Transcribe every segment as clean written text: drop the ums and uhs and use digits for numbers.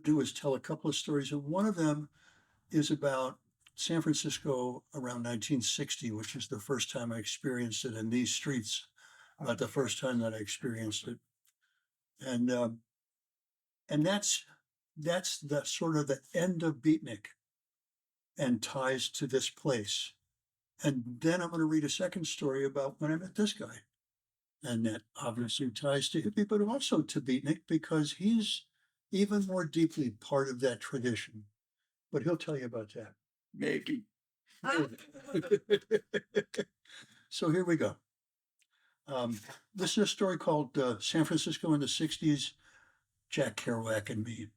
Do is tell a couple of stories, and one of them is about San Francisco around 1960, which is the first time I experienced it in these streets, not the first time that I experienced it. And and that's the sort of the end of Beatnik and ties to this place. And then I'm going to read a second story about when I met this guy. And that obviously ties to hippie, but also to Beatnik because he's even more deeply part of that tradition. But he'll tell you about that. Maybe. So here we go. This is a story called San Francisco in the 60s, Jack Kerouac and me.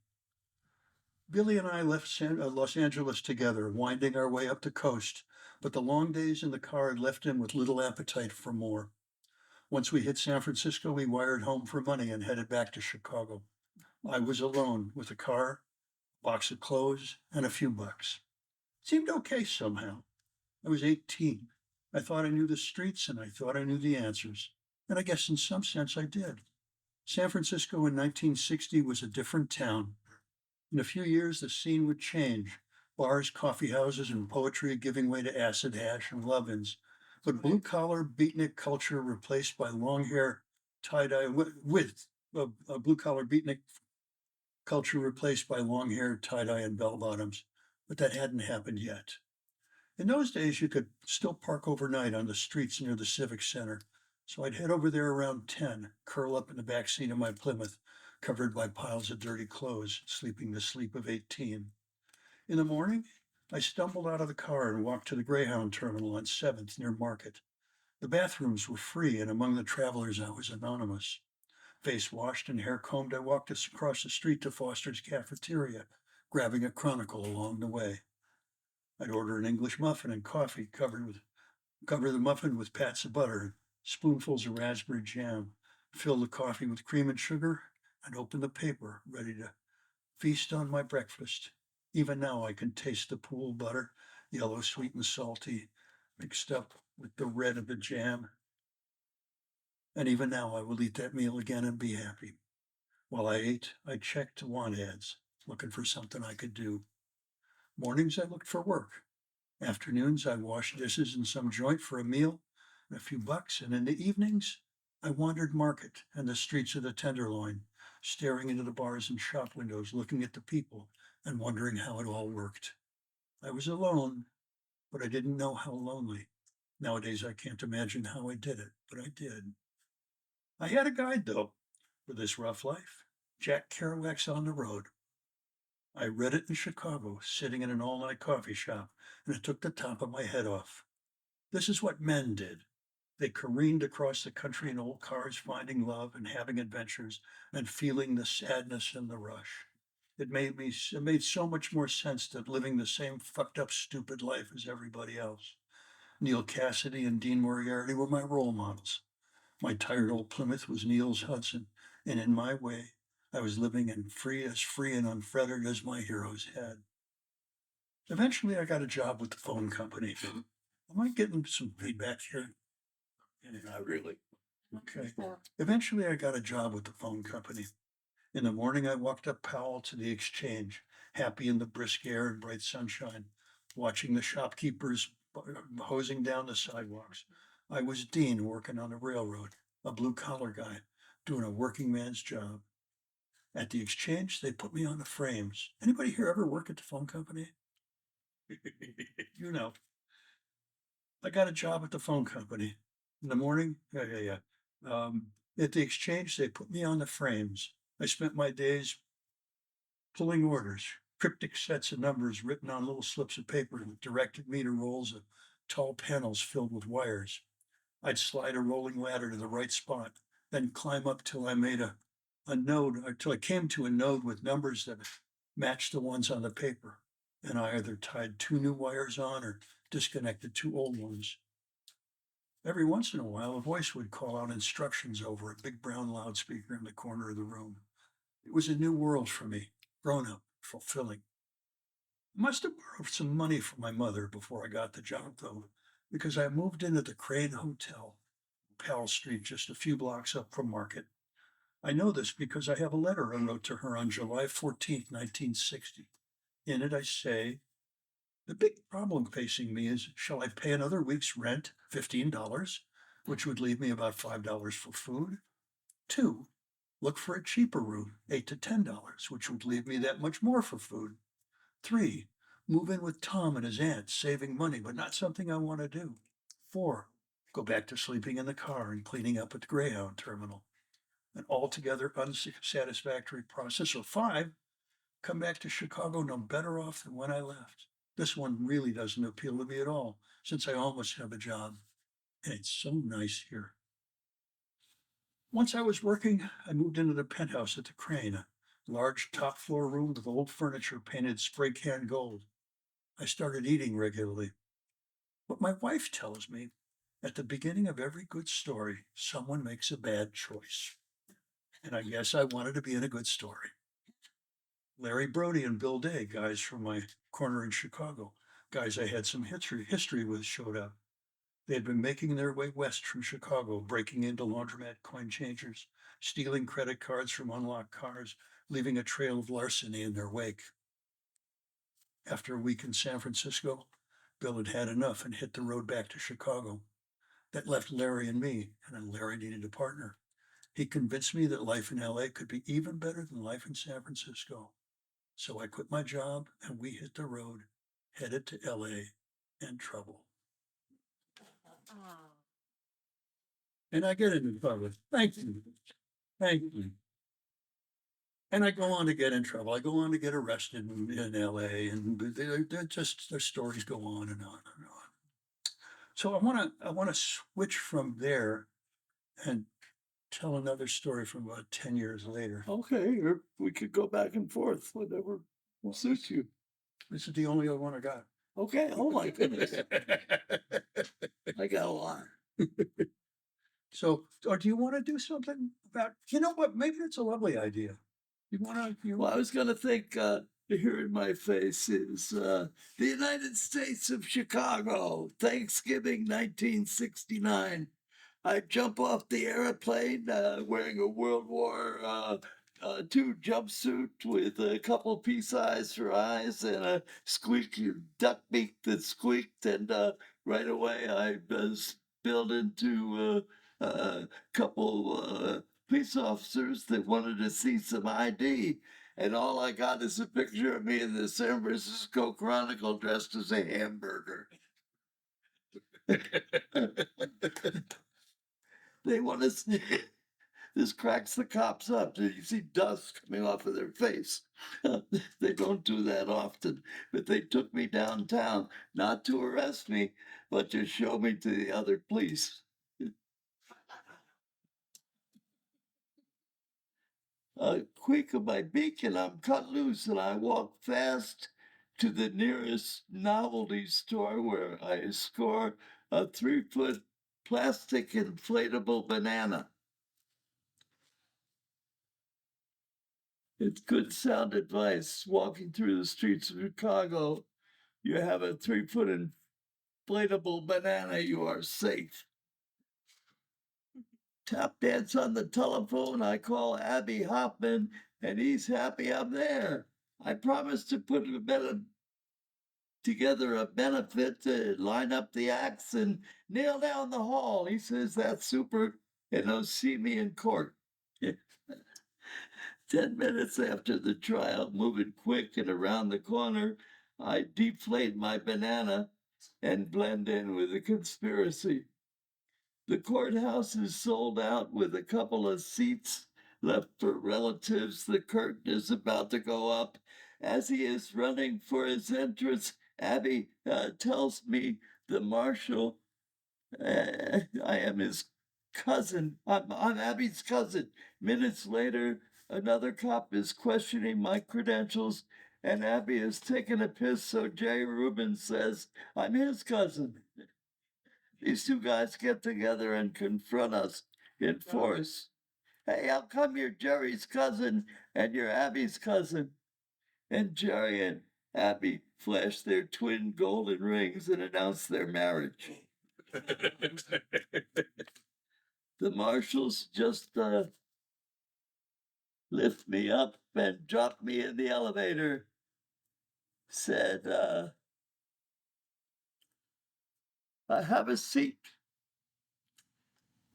Billy and I left Los Angeles together, winding our way up the coast, but the long days in the car had left him with little appetite for more. Once we hit San Francisco, we wired home for money and headed back to Chicago. I was alone with a car, a box of clothes, and a few bucks. Seemed okay somehow. I was 18. I thought I knew the streets and I thought I knew the answers. And I guess in some sense I did. San Francisco in 1960 was a different town. In a few years, the scene would change. Bars, coffee houses, and poetry giving way to acid hash and love-ins. But blue-collar beatnik culture replaced by long hair, tie-dye, with a blue-collar beatnik culture replaced by long hair, tie-dye, and bell-bottoms. But that hadn't happened yet. In those days, you could still park overnight on the streets near the Civic Center. So I'd head over there around 10, curl up in the back seat of my Plymouth, covered by piles of dirty clothes, sleeping the sleep of 18. In the morning, I stumbled out of the car and walked to the Greyhound terminal on 7th near Market. The bathrooms were free, and among the travelers, I was anonymous. Face washed and hair combed, I walked across the street to Foster's cafeteria, grabbing a Chronicle along the way. I'd order an English muffin and coffee, cover the muffin with pats of butter, spoonfuls of raspberry jam, fill the coffee with cream and sugar, and open the paper, ready to feast on my breakfast. Even now I can taste the pool butter, yellow, sweet, and salty, mixed up with the red of the jam. And even now I will eat that meal again and be happy. While I ate, I checked want ads, looking for something I could do. Mornings I looked for work. Afternoons, I washed dishes in some joint for a meal and a few bucks. And in the evenings, I wandered Market and the streets of the Tenderloin, staring into the bars and shop windows, looking at the people and wondering how it all worked. I was alone, but I didn't know how lonely. Nowadays, I can't imagine how I did it, but I did. I had a guide, though, for this rough life. Jack Kerouac's On the Road. I read it in Chicago, sitting in an all-night coffee shop, and it took the top of my head off. This is what men did. They careened across the country in old cars, finding love and having adventures and feeling the sadness and the rush. It made so much more sense than living the same fucked up, stupid life as everybody else. Neil Cassidy and Dean Moriarty were my role models. My tired old Plymouth was Neil's Hudson, and in my way, I was living in free and unfettered as my heroes had. Eventually, I got a job with the phone company. Am I getting some feedback here? Not really. Okay. Eventually, I got a job with the phone company. In the morning, I walked up Powell to the exchange, happy in the brisk air and bright sunshine, watching the shopkeepers hosing down the sidewalks. I was Dean working on the railroad, a blue collar guy, doing a working man's job. At the exchange, they put me on the frames. Anybody here ever work at the phone company? You know, I got a job at the phone company. In the morning, yeah. At the exchange, they put me on the frames. I spent my days pulling orders, cryptic sets of numbers written on little slips of paper that directed me to rolls of tall panels filled with wires. I'd slide a rolling ladder to the right spot, then climb up till I made a node, or till I came to a node with numbers that matched the ones on the paper. And I either tied two new wires on or disconnected two old ones. Every once in a while, a voice would call out instructions over a big brown loudspeaker in the corner of the room. It was a new world for me, grown up, fulfilling. I must have borrowed some money from my mother before I got the job, though, because I moved into the Crane Hotel, Powell Street, just a few blocks up from Market. I know this because I have a letter I wrote to her on July 14th, 1960. In it, I say, the big problem facing me is, shall I pay another week's rent, $15, which would leave me about $5 for food? Two, look for a cheaper room, $8 to $10, which would leave me that much more for food. Three, move in with Tom and his aunt, saving money, but not something I want to do. Four, go back to sleeping in the car and cleaning up at the Greyhound terminal. An altogether unsatisfactory process. Or five, come back to Chicago no better off than when I left. This one really doesn't appeal to me at all, since I almost have a job. And it's so nice here. Once I was working, I moved into the penthouse at the Crane, a large top floor room with old furniture painted spray can gold. I started eating regularly. But my wife tells me at the beginning of every good story, someone makes a bad choice. And I guess I wanted to be in a good story. Larry Brody and Bill Day, guys from my corner in Chicago, guys I had some history with, showed up. They had been making their way west from Chicago, breaking into laundromat coin changers, stealing credit cards from unlocked cars, leaving a trail of larceny in their wake. After a week in San Francisco, Bill had had enough and hit the road back to Chicago. That left Larry and me, and then Larry needed a partner. He convinced me that life in LA could be even better than life in San Francisco. So I quit my job and we hit the road, headed to LA and trouble. And I get into trouble. Thank you. Thank you. And I go on to get in trouble. I go on to get arrested in LA, and they're just their stories go on and on and on. So I want to switch from there and tell another story from about 10 years later. Okay, or we could go back and forth, whatever suits you. This is the only other one I got. Okay, oh my goodness, I got a lot. So, or do you want to do something about, you know what, maybe it's a lovely idea. You want to, Well, I was going to think, here in my face is the United States of Chicago, Thanksgiving 1969. I jump off the airplane wearing a World War II jumpsuit with a couple peace eyes for eyes and a squeaky duck beak that squeaked. And right away I spilled into a couple police officers that wanted to see some ID. And all I got is a picture of me in the San Francisco Chronicle dressed as a hamburger. They want to see. This cracks the cops up. You see dust coming off of their face. They don't do that often, but they took me downtown, not to arrest me, but to show me to the other police. A quake of my beak and I'm cut loose, and I walk fast to the nearest novelty store where I score a 3-foot plastic inflatable banana. It's good sound advice walking through the streets of Chicago. You have a 3-foot inflatable banana, you are safe. Tap dance on the telephone. I call Abby Hoffman, and he's happy I'm there. I promised to put together a benefit to line up the acts and nail down the hall. He says that's super, and he'll see me in court. 10 minutes after the trial, moving quick and around the corner, I deflate my banana and blend in with the conspiracy. The courthouse is sold out with a couple of seats left for relatives. The curtain is about to go up. As he is running for his entrance, Abby tells me the marshal, I am his cousin. I'm Abby's cousin. Minutes later, another cop is questioning my credentials, and Abby is taking a piss, so Jay Rubin says I'm his cousin. These two guys get together and confront us in force. Hey, how come you're Jerry's cousin and you're Abby's cousin? And Jerry and Abby flash their twin golden rings and announce their marriage. The marshals just lift me up and drop me in the elevator. Said, I have a seat.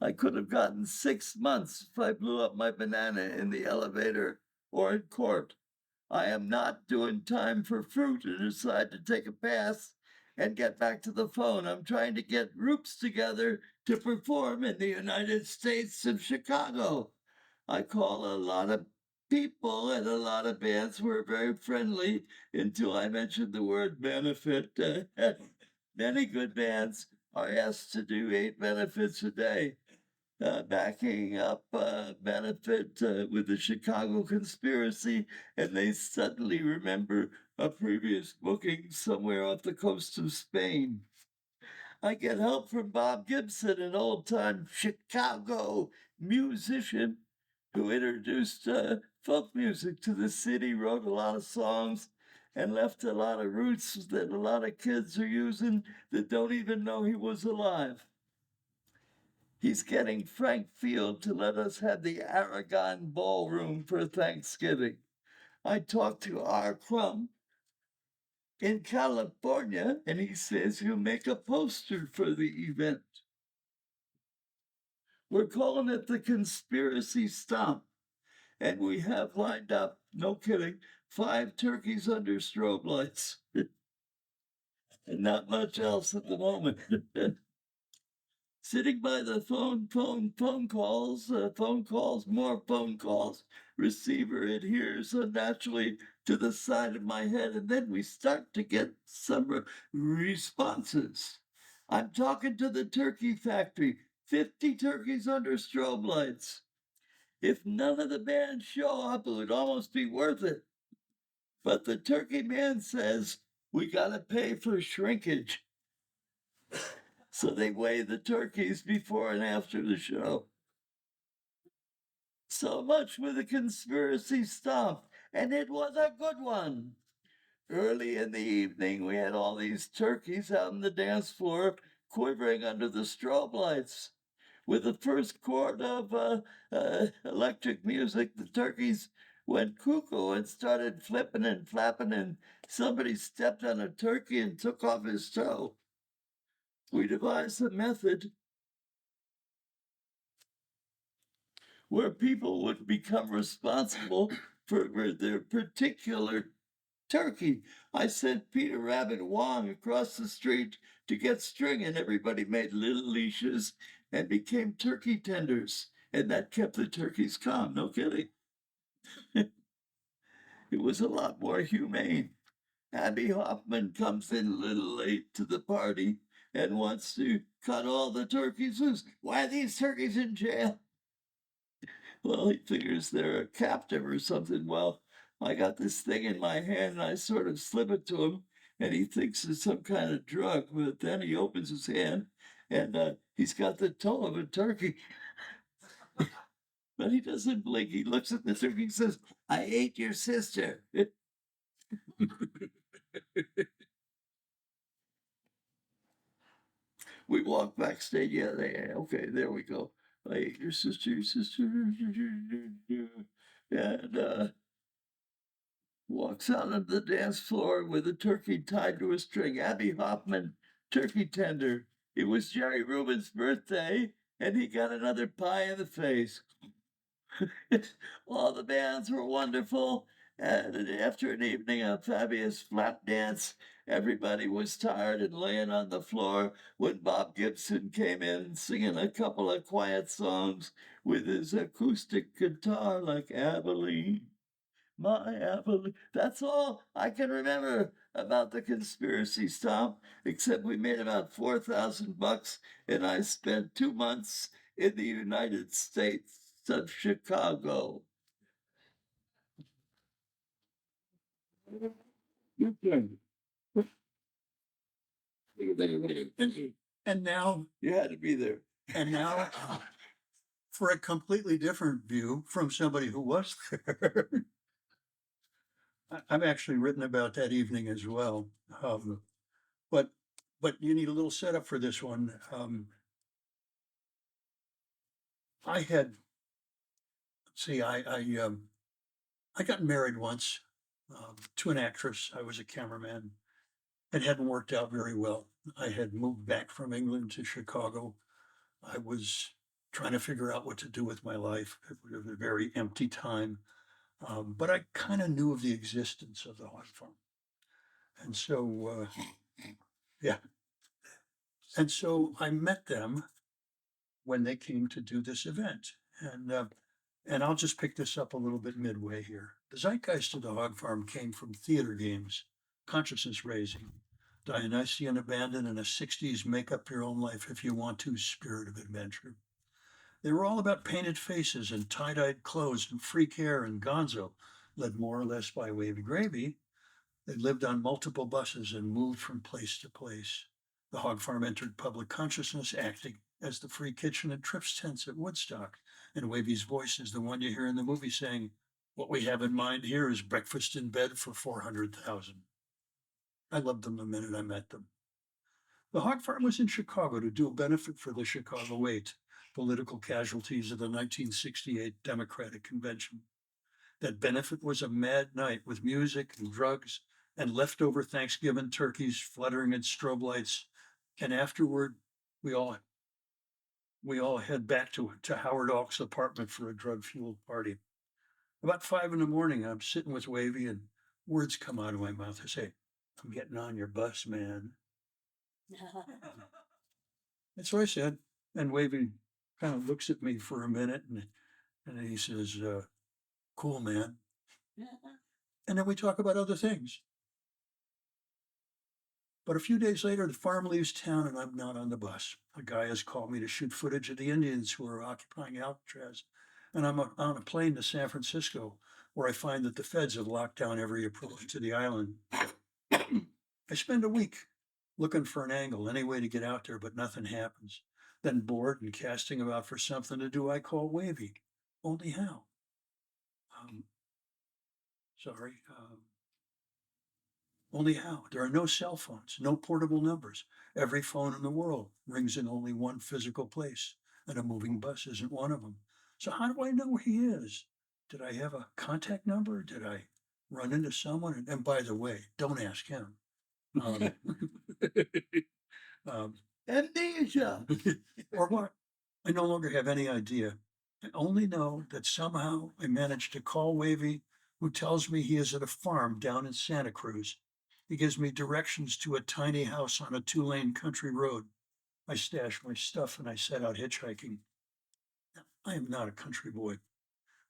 I could have gotten 6 months if I blew up my banana in the elevator or in court. I am not doing time for fruit and decide to take a pass and get back to the phone. I'm trying to get groups together to perform in the United States of Chicago. I call a lot of people and a lot of bands were very friendly until I mentioned the word benefit. Many good bands are asked to do 8 benefits a day. Backing up benefit with the Chicago conspiracy, and they suddenly remember a previous booking somewhere off the coast of Spain. I get help from Bob Gibson, an old time Chicago musician who introduced folk music to the city, wrote a lot of songs, and left a lot of roots that a lot of kids are using that don't even know he was alive. He's getting Frank Field to let us have the Aragon Ballroom for Thanksgiving. I talked to R. Crumb in California, and he says he'll make a poster for the event. We're calling it the Conspiracy Stomp, and we have lined up, no kidding, 5 turkeys under strobe lights. And not much else at the moment. Sitting by the phone calls, more phone calls. Receiver adheres unnaturally to the side of my head, and then we start to get some responses. I'm talking to the turkey factory, 50 turkeys under strobe lights. If none of the bands show up, it would almost be worth it. But the turkey man says, we gotta pay for shrinkage. So they weigh the turkeys before and after the show. So much for the conspiracy stuff, and it was a good one. Early in the evening, we had all these turkeys out on the dance floor quivering under the strobe lights. With the first chord of electric music, the turkeys went cuckoo and started flipping and flapping, and somebody stepped on a turkey and took off his toe. We devised a method where people would become responsible for their particular turkey. I sent Peter Rabbit Wong across the street to get string, and everybody made little leashes and became turkey tenders. And that kept the turkeys calm, no kidding. It was a lot more humane. Abby Hoffman comes in a little late to the party and wants to cut all the turkeys loose. Why are these turkeys in jail? Well, he figures they're a captive or something. Well, I got this thing in my hand and I sort of slip it to him, and he thinks it's some kind of drug. But then he opens his hand and he's got the toe of a turkey. But he doesn't blink. He looks at the turkey and says, I ate your sister. We walk backstage. Yeah, okay, there we go. I ate your sister, and walks out of the dance floor with a turkey tied to a string. Abby Hoffman, turkey tender. It was Jerry Rubin's birthday, and he got another pie in the face. All the bands were wonderful, and after an evening of fabulous flap dance, everybody was tired and laying on the floor when Bob Gibson came in singing a couple of quiet songs with his acoustic guitar like Abilene. My Abilene. That's all I can remember about the conspiracy stomp, except we made about $4,000 and I spent 2 months in the United States of Chicago. And now, You had to be there. and now, for a completely different view from somebody who was there. I've actually written about that evening as well. But you need a little setup for this one. I had, see, I got married once to an actress. I was a cameraman. It hadn't worked out very well. I had moved back from England to Chicago. I was trying to figure out what to do with my life. It was a very empty time. But I kind of knew of the existence of the hog farm. And so, yeah. And so I met them when they came to do this event. And I'll just pick this up a little bit midway here. The zeitgeist of the hog farm came from theater games, consciousness raising, Dionysian abandon, and a 60s make up your own life if you want to spirit of adventure. They were all about painted faces and tie dyed clothes and freak hair and gonzo, led more or less by Wavy Gravy. They lived on multiple buses and moved from place to place. The hog farm entered public consciousness, acting as the free kitchen at Tripp's tents at Woodstock. And Wavy's voice is the one you hear in the movie saying, "What we have in mind here is breakfast in bed for 400,000." I loved them the minute I met them. The hog farm was in Chicago to do a benefit for the Chicago 8, political casualties of the 1968 Democratic Convention. That benefit was a mad night with music and drugs and leftover Thanksgiving turkeys fluttering in strobe lights. And afterward, we all we all head back to Howard Alk's apartment for a drug-fueled party. About 5 in the morning, I'm sitting with Wavy and words come out of my mouth. I say, "I'm getting on your bus, man." That's what I said. And Wavy kind of looks at me for a minute and he says, "Cool, man." And then we talk about other things. But a few days later, the farm leaves town and I'm not on the bus. A guy has called me to shoot footage of the Indians who are occupying Alcatraz. And I'm on a plane to San Francisco, where I find that the feds have locked down every approach to the island. I spend a week looking for an angle, any way to get out there, but nothing happens. Then, bored and casting about for something to do, I call Wavy. Only how? Um, sorry. Only how? There are no cell phones, no portable numbers. Every phone in the world rings in only one physical place, and a moving bus isn't one of them. So, how do I know where he is? Did I have a contact number? Did I run into someone? And by the way, don't ask him. Um, um, Amnesia. or what? I no longer have any idea. I only know that somehow I managed to call Wavy, who tells me he is at a farm down in Santa Cruz. He gives me directions to a tiny house on a 2-lane country road. I stash my stuff and I set out hitchhiking. I am not a country boy.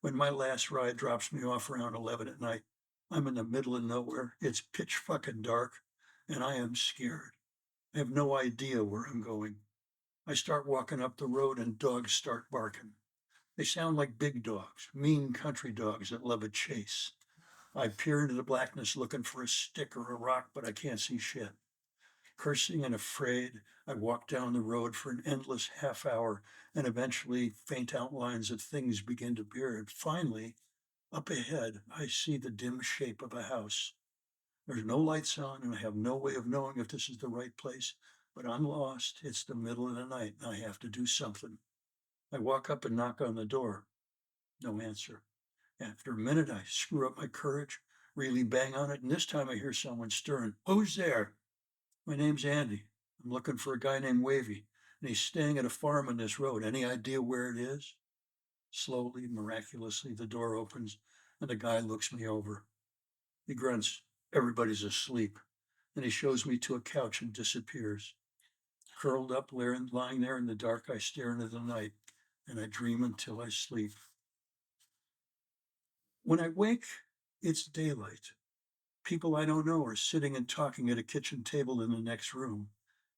When my last ride drops me off around 11 at night, I'm in the middle of nowhere. It's pitch fucking dark, and I am scared. I have no idea where I'm going. I start walking up the road and dogs start barking. They sound like big dogs, mean country dogs that love a chase. I peer into the blackness looking for a stick or a rock, but I can't see shit. Cursing and afraid, I walk down the road for an endless half hour, and eventually faint outlines of things begin to appear. And finally, up ahead, I see the dim shape of a house. There's no lights on, and I have no way of knowing if this is the right place, but I'm lost. It's the middle of the night, and I have to do something. I walk up and knock on the door. No answer. After a minute, I screw up my courage, really bang on it, and this time I hear someone stirring. "Who's there?" "My name's Andy. I'm looking for a guy named Wavy, and he's staying at a farm on this road. Any idea where it is?" Slowly, miraculously, the door opens, and the guy looks me over. He grunts, "Everybody's asleep," and he shows me to a couch and disappears. Curled up, lying there in the dark, I stare into the night, and I dream until I sleep. When I wake, it's daylight. People I don't know are sitting and talking at a kitchen table in the next room.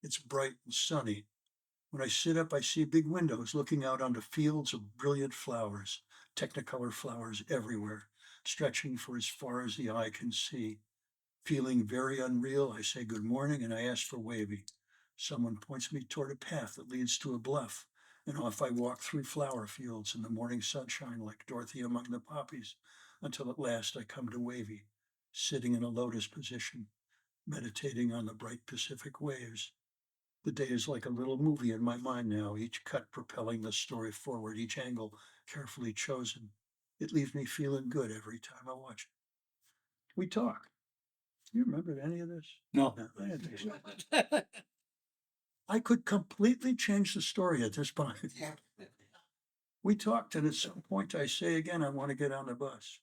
It's bright and sunny. When I sit up, I see big windows looking out onto fields of brilliant flowers, technicolor flowers everywhere, stretching for as far as the eye can see. Feeling very unreal, I say good morning and I ask for Wavy. Someone points me toward a path that leads to a bluff, and off I walk through flower fields in the morning sunshine like Dorothy among the poppies, until at last I come to Wavy, sitting in a lotus position, meditating on the bright Pacific waves. The day is like a little movie in my mind now, each cut propelling the story forward, each angle carefully chosen. It leaves me feeling good every time I watch it. We talk. Do you remember any of this? No. I didn't think so. I could completely change the story at this point. We talked, and at some point I say again, I want to get on the bus.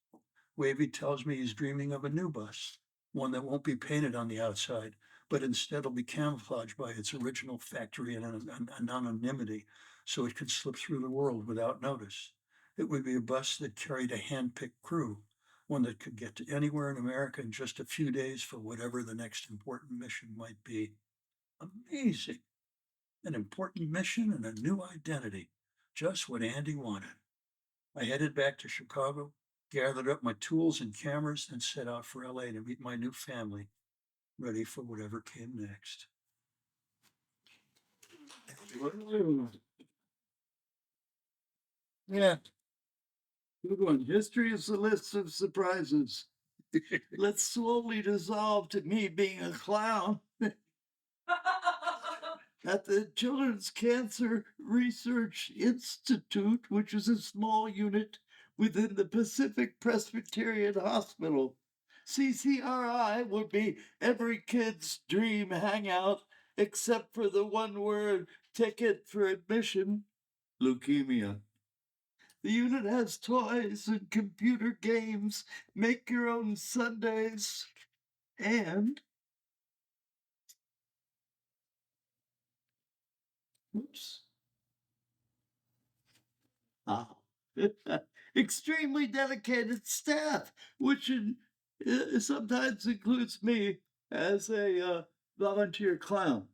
Wavy tells me he's dreaming of a new bus, one that won't be painted on the outside, but instead will be camouflaged by its original factory and anonymity so it can slip through the world without notice. It would be a bus that carried a hand-picked crew, one that could get to anywhere in America in just a few days for whatever the next important mission might be. Amazing. An important mission and a new identity. Just what Andy wanted. I headed back to Chicago, gathered up my tools and cameras, and set out for LA to meet my new family, ready for whatever came next. Yeah. Good one. History is a list of surprises. Let's slowly dissolve to me being a clown. At the Children's Cancer Research Institute, which is a small unit within the Pacific Presbyterian Hospital. CCRI would be every kid's dream hangout, except for the one word ticket for admission: leukemia. The unit has toys and computer games, make your own Sundays, and oops. Oh. Extremely dedicated staff, which sometimes includes me as a volunteer clown.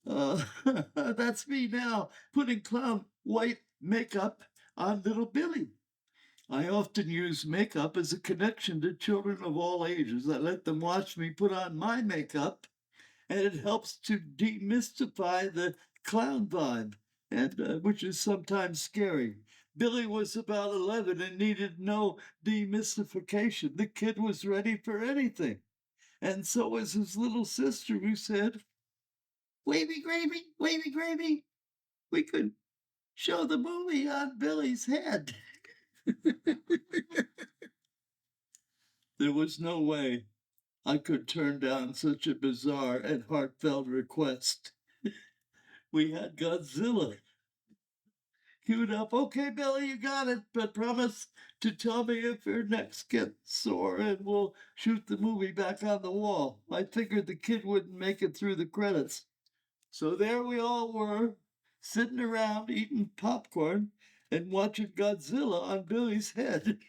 That's me now, putting clown white makeup on little Billy. I often use makeup as a connection to children of all ages. I let them watch me put on my makeup, and it helps to demystify the clown vibe, and which is sometimes scary. Billy was about 11 and needed no demystification. The kid was ready for anything. And so was his little sister, who said, "Wavy gravy, wavy gravy. We could show the movie on Billy's head." There was no way I could turn down such a bizarre and heartfelt request. We had Godzilla queued up. "Okay, Billy, you got it, but promise to tell me if your necks get sore and we'll shoot the movie back on the wall." I figured the kid wouldn't make it through the credits. So there we all were, sitting around eating popcorn and watching Godzilla on Billy's head.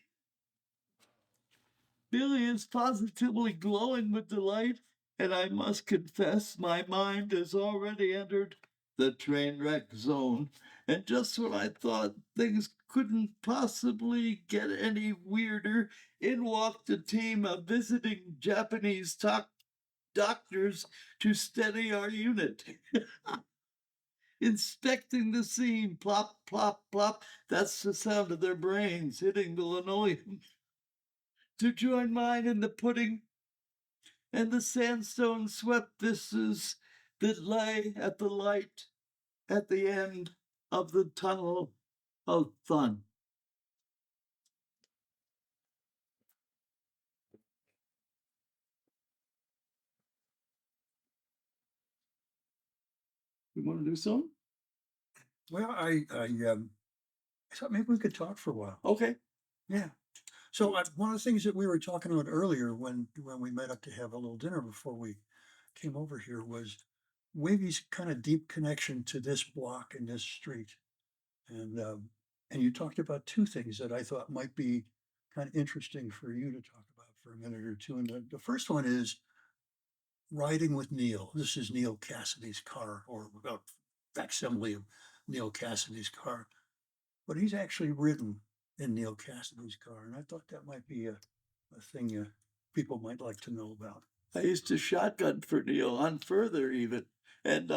Billy is positively glowing with delight, and I must confess my mind has already entered the train wreck zone. And just when I thought things couldn't possibly get any weirder, in walked a team of visiting Japanese doctors to steady our unit. Inspecting the scene, plop, plop, plop. That's the sound of their brains hitting the linoleum. To join mine in the pudding and the sandstone swept vistas that lay at the light at the end of the tunnel of fun. You want to do something? Well, I thought maybe we could talk for a while. Okay. Yeah. So one of the things that we were talking about earlier when we met up to have a little dinner before we came over here was Wavy's kind of deep connection to this block and this street. And you talked about two things that I thought might be kind of interesting for you to talk about for a minute or two. And the first one is riding with Neil. This is Neil Cassidy's car, or a facsimile of Neil Cassidy's car. But he's actually ridden in Neil Cassidy's car, and I thought that might be a thing people might like to know about. I used to shotgun for Neil on Further even. And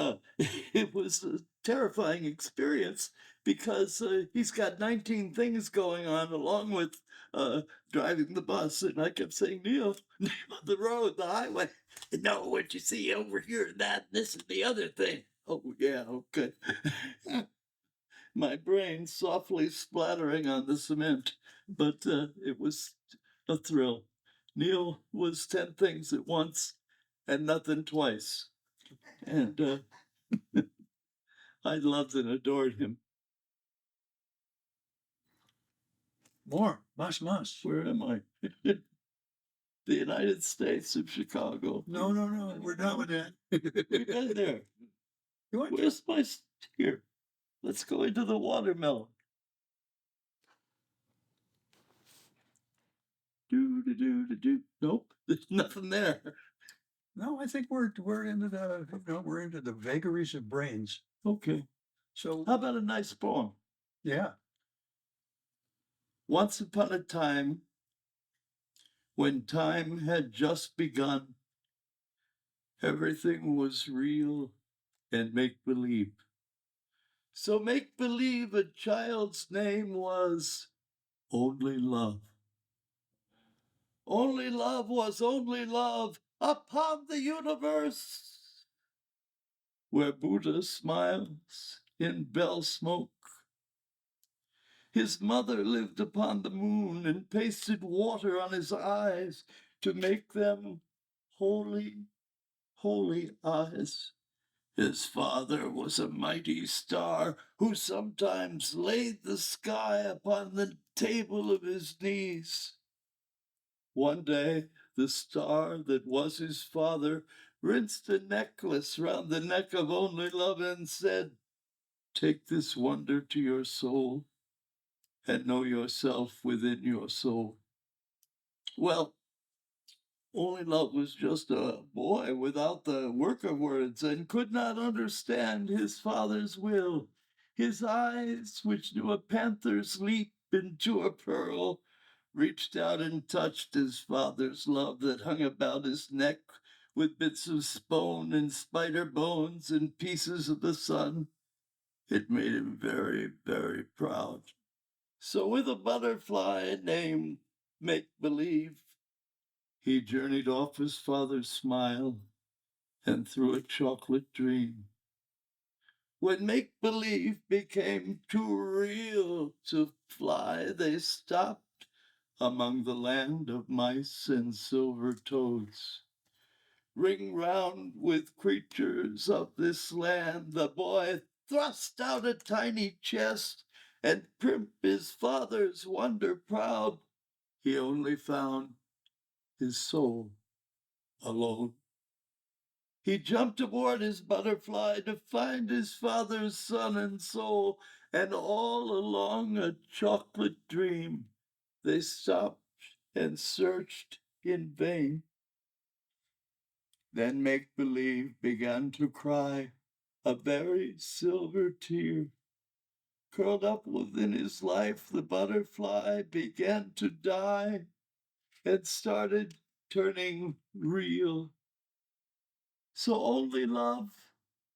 it was a terrifying experience because he's got 19 things going on along with driving the bus. And I kept saying, Neil, the road, the highway. No, what you see over here, that, this, and the other thing. Oh, yeah, okay. my brain softly splattering on the cement, but it was a thrill. Neil was 10 things at once and nothing twice. And I loved and adored him. More. Mas. Where am I? The United States of Chicago. No. We're done with that. We've been there. You want Where's my here? Let's go into the watermelon. Do. Nope, there's nothing there. No, I think we're into we're into the vagaries of brains. Okay. So How about a nice poem? yeah. Once upon a time, when time had just begun, everything was real and make-believe. So make-believe a child's name was Only Love. Only love was only love upon the universe, where Buddha smiles in bell smoke. His mother lived upon the moon and pasted water on his eyes to make them holy, holy eyes. His father was a mighty star who sometimes laid the sky upon the table of his knees. One day, the star that was his father rinsed a necklace round the neck of Only Love and said, "Take this wonder to your soul and know yourself within your soul." Well, Only Love was just a boy without the worker words and could not understand his father's will. His eyes, which knew a panther's leap into a pearl, reached out and touched his father's love that hung about his neck with bits of spone and spider bones and pieces of the sun. It made him very, very proud. So with a butterfly named Make-Believe, he journeyed off his father's smile and through a chocolate dream. When Make-Believe became too real to fly, they stopped among the land of mice and silver toads. Ring round with creatures of this land, the boy thrust out a tiny chest and primp his father's wonder proud. He only found his soul alone. He jumped aboard his butterfly to find his father's son and soul, and all along a chocolate dream they stopped and searched in vain. Then Make-Believe began to cry, a very silver tear. Curled up within his life, the butterfly began to die and started turning real. So Only Love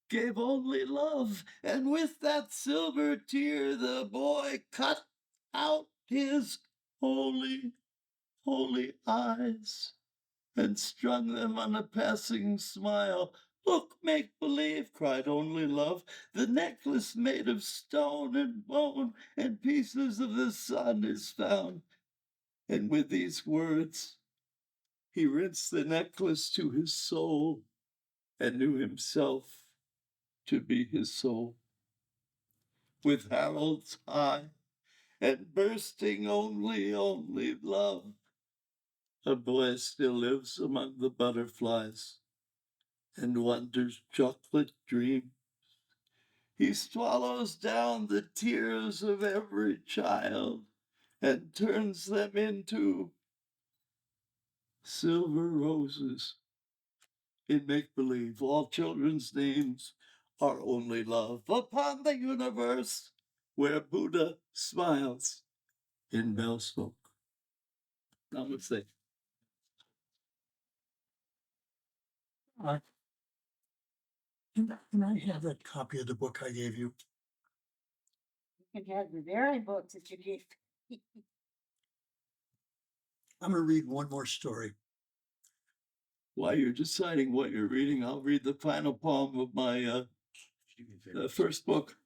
gave Only Love, and with that silver tear the boy cut out his holy, holy eyes and strung them on a passing smile. Look, Make-Believe, cried Only Love, the necklace made of stone and bone and pieces of the sun is found. And with these words, he rinsed the necklace to his soul and knew himself to be his soul. With Harold's eye and bursting only love, a boy still lives among the butterflies and wonders chocolate dreams. He swallows down the tears of every child and turns them into silver roses. In Make-Believe, all children's names are Only Love upon the universe, where Buddha smiles in bell smoke. Namaste. Can I have that copy of the book I gave you? You can have the very books that you gave. I'm going to read one more story. While you're deciding what you're reading, I'll read the final poem of my first book.